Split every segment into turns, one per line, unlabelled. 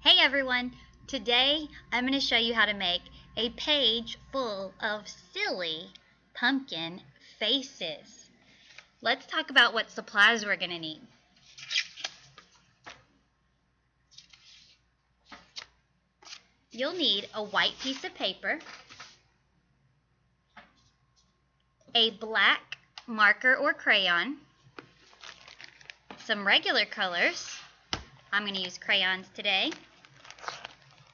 Hey everyone! Today I'm going to show you how to make a page full of silly pumpkin faces. Let's talk about what supplies we're going to need. You'll need a white piece of paper, a black marker or crayon, some regular colors. I'm going to use crayons today.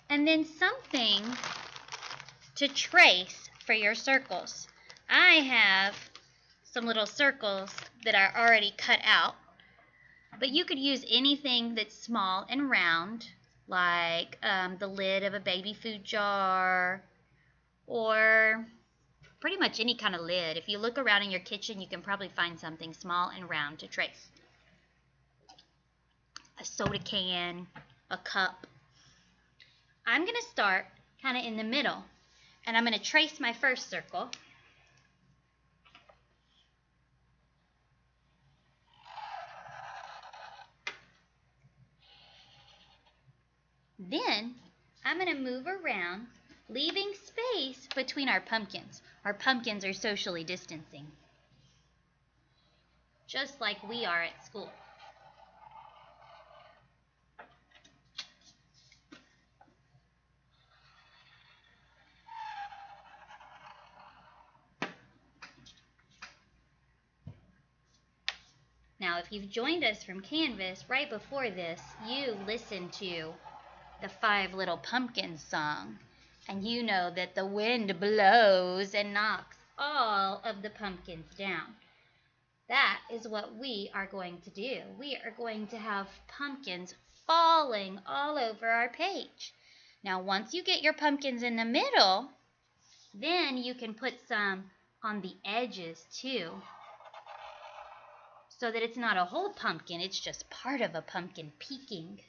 And then something to trace for your circles. I have some little circles that are already cut out, but you could use anything that's small and round, like the lid of a baby food jar, or pretty much any kind of lid. If you look around in your kitchen, you can probably find something small and round to trace. A soda can, a cup. I'm going to start kind of in the middle, and I'm going to trace my first circle. Then I'm going to move around, leaving space between our pumpkins. Our pumpkins are socially distancing, just like we are at school. Now, if you've joined us from Canvas, right before this, you listened to the 5 Little Pumpkins song, and you know that the wind blows and knocks all of the pumpkins down. That is what we are going to do. We are going to have pumpkins falling all over our page. Now, once you get your pumpkins in the middle, then you can put some on the edges too, so that it's not a whole pumpkin, it's just part of a pumpkin peeking.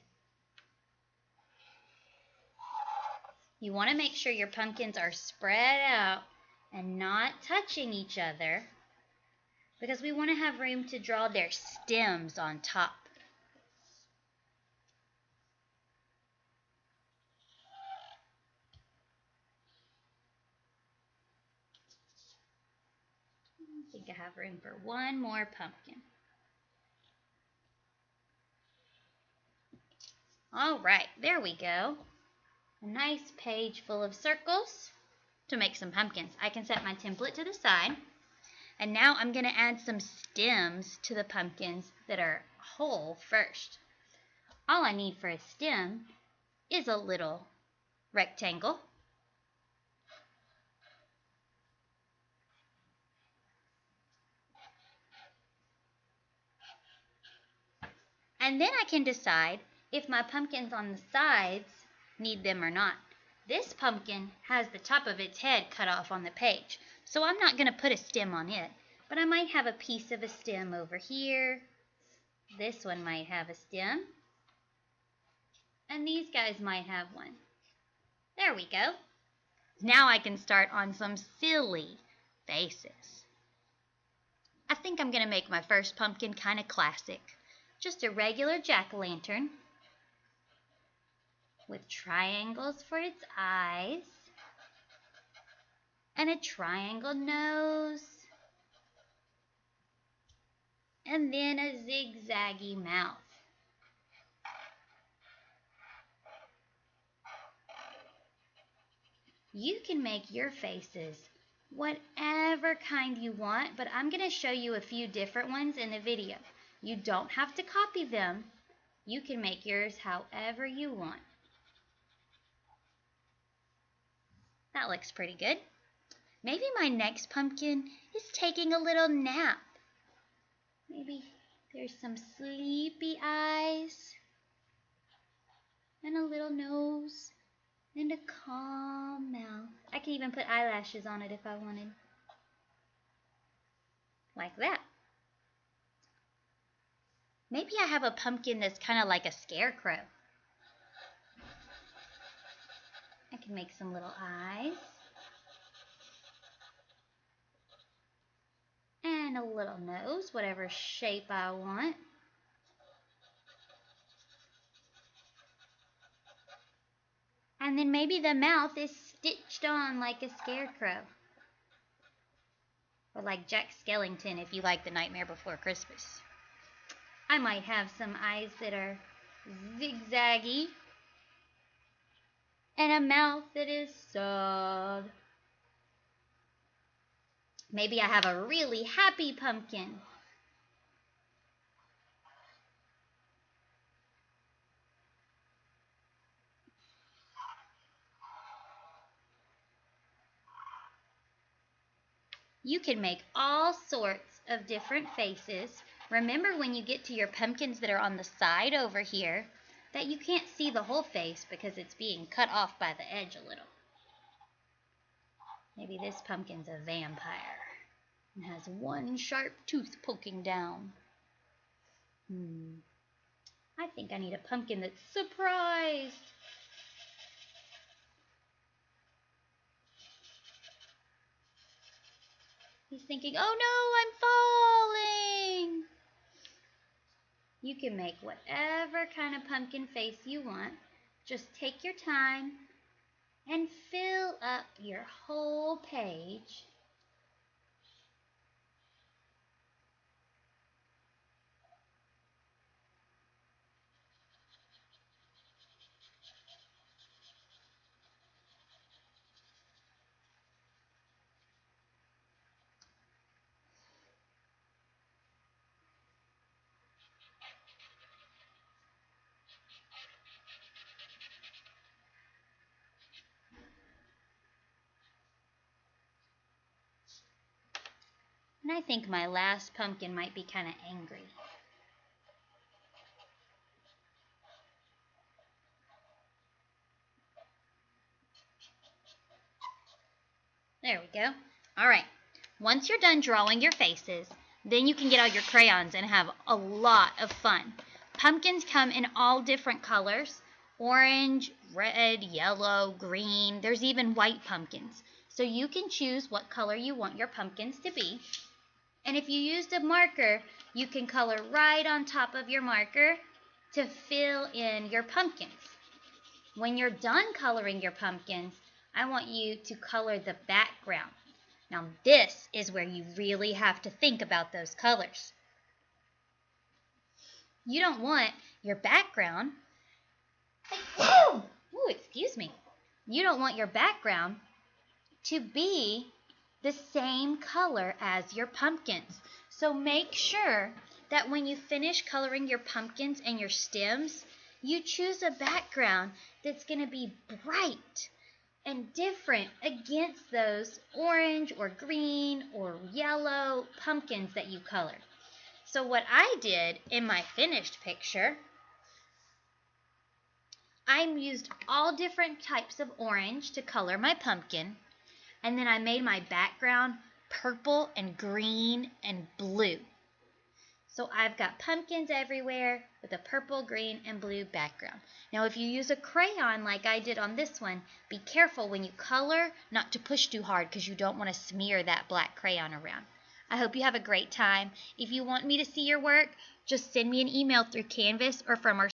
You want to make sure your pumpkins are spread out and not touching each other, because we want to have room to draw their stems on top. I think I have room for one more pumpkin. All right, there we go. A nice page full of circles to make some pumpkins. I can set my template to the side. And now I'm going to add some stems to the pumpkins that are whole first. All I need for a stem is a little rectangle. And then I can decide if my pumpkins on the sides need them or not. This pumpkin has the top of its head cut off on the page, so I'm not going to put a stem on it, but I might have a piece of a stem over here. This one might have a stem, and these guys might have one. There we go. Now I can start on some silly faces. I think I'm going to make my first pumpkin kind of classic. Just a regular jack-o'-lantern with triangles for its eyes and a triangle nose and then a zigzaggy mouth. You can make your faces whatever kind you want, but I'm going to show you a few different ones in the video. You don't have to copy them. You can make yours however you want. That looks pretty good. Maybe my next pumpkin is taking a little nap. Maybe there's some sleepy eyes and a little nose and a calm mouth. I can even put eyelashes on it if I wanted. Like that. Maybe I have a pumpkin that's kind of like a scarecrow. I can make some little eyes. And a little nose, whatever shape I want. And then maybe the mouth is stitched on like a scarecrow. Or like Jack Skellington if you like The Nightmare Before Christmas. I might have some eyes that are zigzaggy. And a mouth that is sad. Maybe I have a really happy pumpkin. You can make all sorts of different faces. Remember when you get to your pumpkins that are on the side over here, that you can't see the whole face because it's being cut off by the edge a little. Maybe this pumpkin's a vampire and has one sharp tooth poking down. I think I need a pumpkin that's surprised. He's thinking, oh no, I'm falling. You can make whatever kind of pumpkin face you want. Just take your time and fill up your whole page. And I think my last pumpkin might be kind of angry. There we go. All right. Once you're done drawing your faces, then you can get out your crayons and have a lot of fun. Pumpkins come in all different colors. Orange, red, yellow, green. There's even white pumpkins. So you can choose what color you want your pumpkins to be. And if you used a marker, you can color right on top of your marker to fill in your pumpkins. When you're done coloring your pumpkins, I want you to color the background. Now this is where you really have to think about those colors. You don't want your background, You don't want your background to be the same color as your pumpkins. So make sure that when you finish coloring your pumpkins and your stems, you choose a background that's going to be bright and different against those orange or green or yellow pumpkins that you colored. So what I did in my finished picture, I used all different types of orange to color my pumpkin, and then I made my background purple and green and blue. So I've got pumpkins everywhere with a purple, green, and blue background. Now if you use a crayon like I did on this one, be careful when you color not to push too hard because you don't want to smear that black crayon around. I hope you have a great time. If you want me to see your work, just send me an email through Canvas or from our